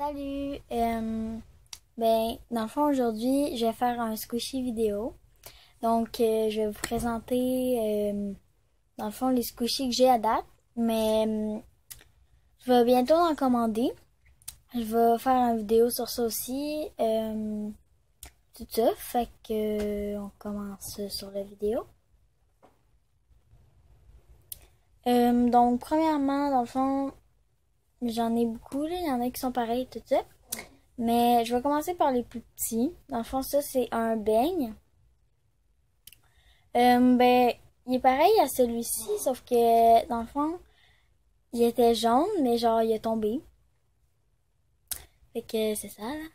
Salut! Dans le fond, aujourd'hui, je vais faire un squishy vidéo. Donc, je vais vous présenter, dans le fond, les squishies que j'ai à date. Mais, je vais bientôt en commander. Je vais faire une vidéo sur ça aussi. Tout ça. Fait que, on commence sur la vidéo. Donc, premièrement, dans le fond, j'en ai beaucoup, là. Il y en a qui sont pareils, tout ça. Mais je vais commencer par les plus petits. Dans le fond, ça, c'est un beigne. Il est pareil à celui-ci, sauf que, dans le fond, il était jaune, mais genre, il est tombé. Fait que c'est ça, là.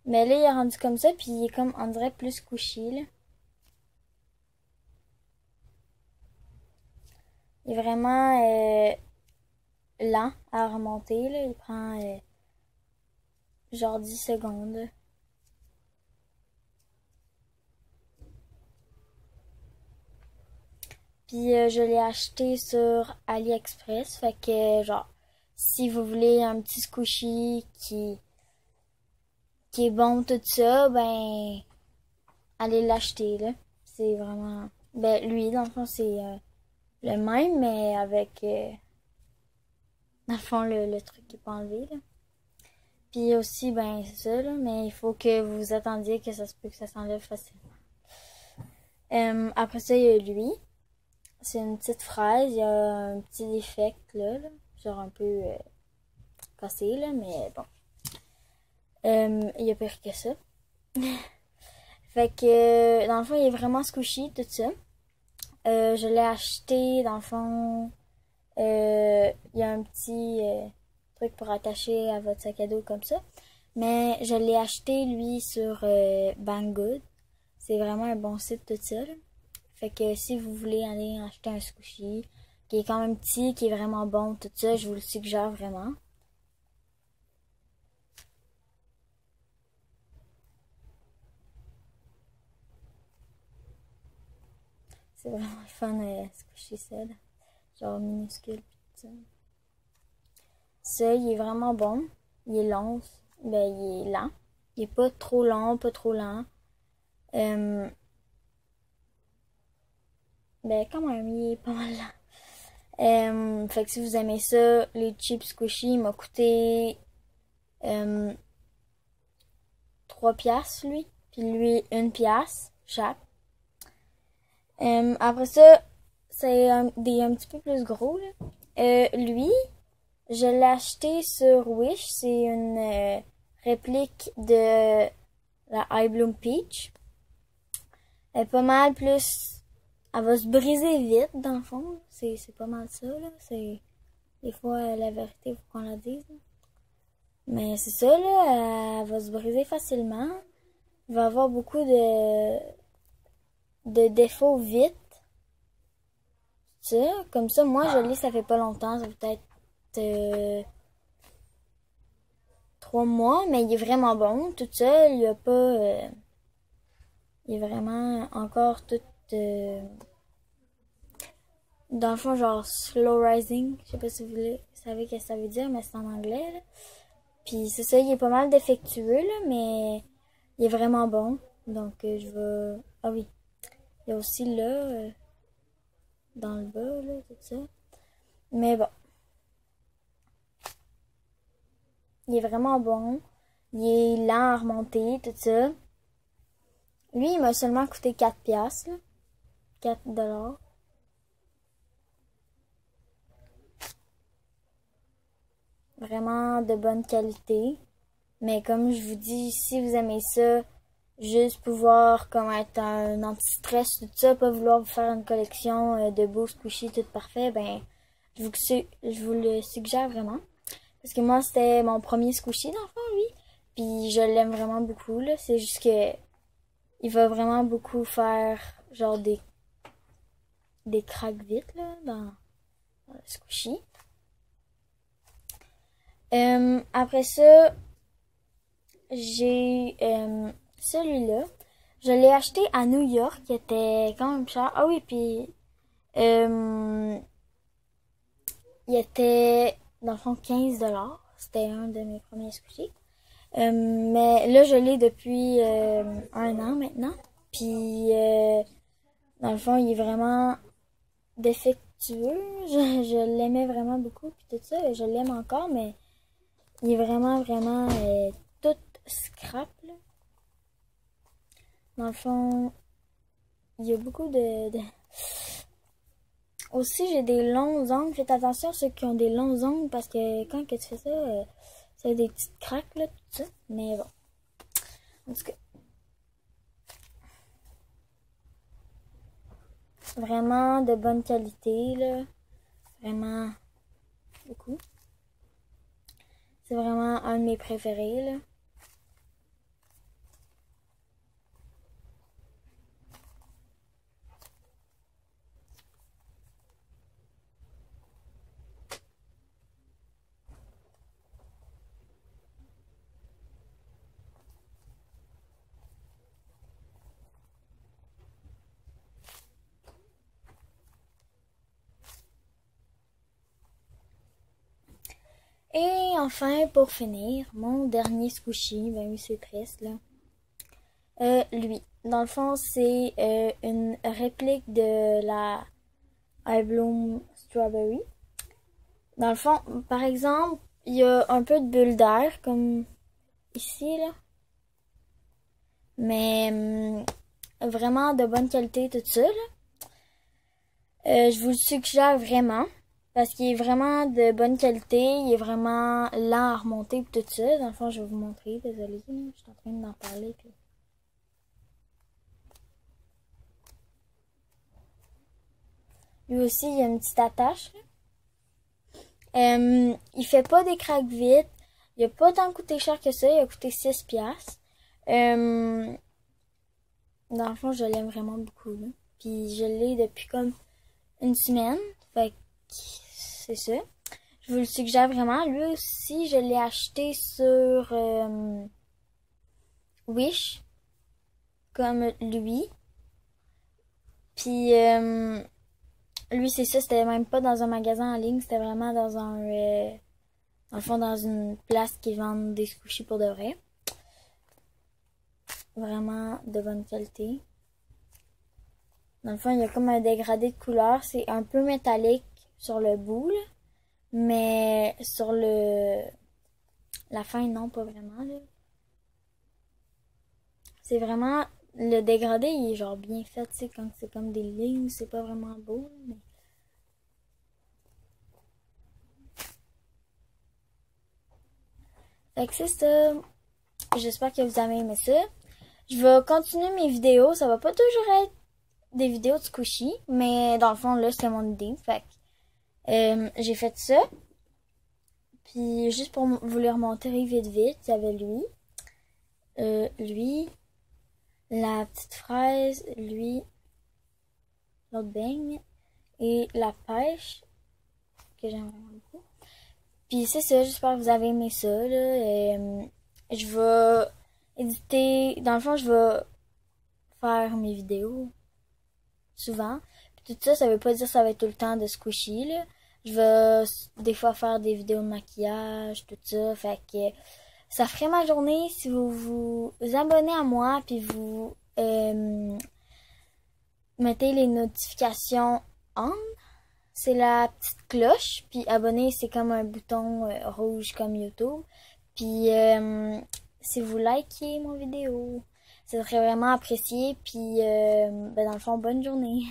Mais là, il est rendu comme ça, puis il est comme, on dirait, plus squishy, là. Il est vraiment lent à remonter, là. Il prend genre 10 secondes. Puis je l'ai acheté sur AliExpress. Fait que genre, si vous voulez un petit squishy qui est bon tout ça, ben allez l'acheter là. C'est vraiment. Lui, dans le fond, c'est le même, mais avec dans le fond le truc qui est pas enlevé là. Puis aussi, c'est ça là, mais il faut que vous attendiez que ça se peut que ça s'enlève facilement. Après ça, il y a lui. C'est une petite fraise, il y a un petit défect là, genre un peu cassé là, mais bon. Il y a pire que ça. Fait que dans le fond, il est vraiment squishy tout ça. Je l'ai acheté dans le fond. Il y a un petit truc pour attacher à votre sac à dos comme ça. Mais je l'ai acheté lui sur Banggood. C'est vraiment un bon site tout ça là. Fait que si vous voulez aller acheter un squishy qui est quand même petit, qui est vraiment bon, tout ça, je vous le suggère vraiment. C'est vraiment le fun squishy ça, là. Genre minuscule pis tout ça. Ça, il est vraiment bon. Il est long. Il est lent. Il est pas trop long, pas trop lent. Quand même, il est pas mal lent. Fait que si vous aimez ça, les chips squishy m'ont coûté 3 piastres lui. Puis lui, 1 piastre chaque. Après ça, c'est un petit peu plus gros là. Lui, je l'ai acheté sur Wish. C'est une réplique de la High Bloom Peach. Elle est pas mal plus. Elle va se briser vite, dans le fond. C'est pas mal ça, là. Des fois, la vérité, faut qu'on la dise. Là. Mais c'est ça, là. Elle va se briser facilement. Il va avoir beaucoup de défauts vite. Ça, comme ça, moi, je l'ai, ça fait pas longtemps. Ça fait peut-être 3 mois, mais il est vraiment bon. Tout seul, il y a pas. Il est vraiment encore tout. Dans le fond, genre slow rising. Je sais pas si vous savez ce que ça veut dire, mais c'est en anglais. Là. Puis c'est ça, il est pas mal défectueux, là, mais il est vraiment bon. Donc je vais. Ah oui. Il y a aussi là, dans le bas, là, tout ça. Mais bon. Il est vraiment bon. Il est lent à remonter, tout ça. Lui, il m'a seulement coûté 4 piastres, là. 4 $. Vraiment de bonne qualité. Mais comme je vous dis, si vous aimez ça, juste pouvoir comme être un anti-stress, tout ça, pas vouloir vous faire une collection de beaux squishy tout parfait, je vous le suggère vraiment. Parce que moi, c'était mon premier squishy dans le fond, lui. Puis je l'aime vraiment beaucoup, là. C'est juste que il va vraiment beaucoup faire genre des cracks vite, là, dans le squishy. Après ça, j'ai celui-là. Je l'ai acheté à New York, qui était quand même cher. Ah oui, puis il était dans le fond 15 $. C'était un de mes premiers squishies. Mais là, je l'ai depuis 1 an maintenant. Puis, dans le fond, il est vraiment défectueux. Je l'aimais vraiment beaucoup, puis tout ça. Je l'aime encore, mais il est vraiment, vraiment tout scrap, là. Dans le fond, il y a beaucoup de... Aussi, j'ai des longs ongles. Faites attention à ceux qui ont des longs ongles, parce que quand que tu fais ça, ça a des petites craques, là, tout ça. Mais bon. En tout cas. Vraiment de bonne qualité, là. Vraiment beaucoup. C'est vraiment un de mes préférés, là. Et enfin, pour finir, mon dernier squishy, ben oui, c'est triste, là. Lui, dans le fond, c'est une réplique de la I Bloom Strawberry. Dans le fond, par exemple, il y a un peu de bulle d'air, comme ici, là. Mais vraiment de bonne qualité, tout ça, là. Je vous le suggère vraiment. Parce qu'il est vraiment de bonne qualité, il est vraiment lent à remonter et tout ça. Dans le fond, je vais vous montrer, désolée, je suis en train d'en parler. Puis... Lui aussi, il y a une petite attache. Il fait pas des craques vite. Il a pas tant coûté cher que ça, il a coûté 6$. Dans le fond, je l'aime vraiment beaucoup, là. Puis je l'ai depuis comme une semaine. Fait que c'est ça. Je vous le suggère vraiment. Lui aussi, je l'ai acheté sur Wish. Comme lui. Puis lui, c'est ça. C'était même pas dans un magasin en ligne. C'était vraiment dans un... dans le fond, dans une place qui vend des squishies pour de vrai. Vraiment de bonne qualité. Dans le fond, il y a comme un dégradé de couleur. C'est un peu métallique sur le bout, là. Mais sur la fin, non, pas vraiment, là. C'est vraiment... Le dégradé, il est genre bien fait, tu sais, quand c'est comme des lignes, c'est pas vraiment beau, mais... Fait que c'est ça. J'espère que vous avez aimé ça. Je vais continuer mes vidéos. Ça va pas toujours être des vidéos de squishy, mais dans le fond, là, c'était mon idée. Fait que j'ai fait ça. Puis, juste pour vous les remontrer vite, vite, il y avait lui. Lui. La petite fraise, lui. L'autre beigne. Et la pêche, que j'aime vraiment beaucoup. Puis c'est ça, j'espère que vous avez aimé ça, là. Je vais éditer, dans le fond, je vais faire mes vidéos souvent. Puis tout ça, ça veut pas dire que ça va être tout le temps de squishy, là. Je vais des fois faire des vidéos de maquillage, tout ça. Fait que ça ferait ma journée si vous vous abonnez à moi, puis vous mettez les notifications on. C'est la petite cloche, puis abonner, c'est comme un bouton rouge comme YouTube. Puis si vous likez mon vidéo, ça serait vraiment apprécié. Puis ben dans le fond, bonne journée.